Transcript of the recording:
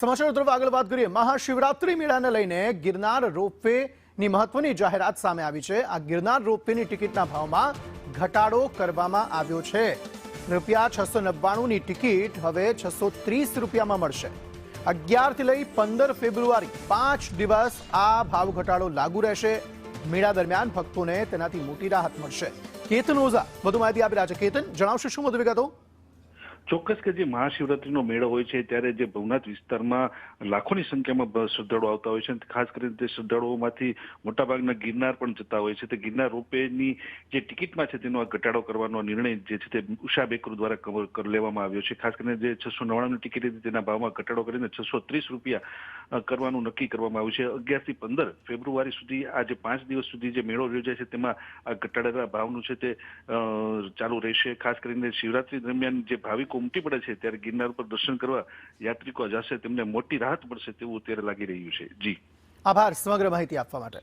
સમાચાર તરફ આગળ વાત કરીએ। મહાશિવરાત્રી મેળાને લઈને ગિરનાર રોપવેની મહત્વની જાહેરાત સામે આવી છે। આ ગિરનાર રોપવેની ટિકિટના ભાવમાં ઘટાડો કરવામાં આવ્યો છે। રૂપિયા 699ની ટિકિટ હવે 630 રૂપિયામાં મળશે। 11 થી લઈ 15 ફેબ્રુઆરી 5 દિવસ આ ભાવ ઘટાડો લાગુ રહેશે। મેળા દરમિયાન ભક્તોને તેનાથી મોટી રાહત મળશે। કેતન ઓઝા વધુ માહિતી આપી રહ્યા છે। કેતન, જણાવશો શું વધુ વિગતો? ચોક્કસ કે જે મહાશિવરાત્રીનો મેળો હોય છે ત્યારે જે ભવનાથ વિસ્તારમાં લાખોની સંખ્યામાં શ્રદ્ધાળુઓ આવતા હોય છે। ખાસ કરીને તે શ્રદ્ધાળુઓમાંથી મોટાભાગના ગિરનાર પણ જતા હોય છે। તે ગિરનાર રોપવેની જે ટિકિટમાં છે તેનો આ ઘટાડો કરવાનો નિર્ણય જે છે તે ઉષા બેકરો દ્વારા લેવામાં આવ્યો છે। ખાસ કરીને જે 699ની ટિકિટ હતી તેના ભાવમાં ઘટાડો કરીને 630 રૂપિયા કરવાનું નક્કી કરવામાં આવ્યું છે। 11 થી 15 ફેબ્રુઆરી સુધી આ જે 5 દિવસ સુધી જે મેળો યોજાય છે તેમાં આ ઘટાડેલા ભાવનું છે તે ચાલુ રહેશે। ખાસ કરીને શિવરાત્રી દરમિયાન જે ભાવિકો ઉમટી પડે છે ત્યારે ગિરનાર પર દર્શન કરવા યાત્રિકો જશે તેમને મોટી રાહત મળશે તેવું અત્યારે લાગી રહ્યું છે। જી, આભાર સમગ્ર માહિતી આપવા માટે।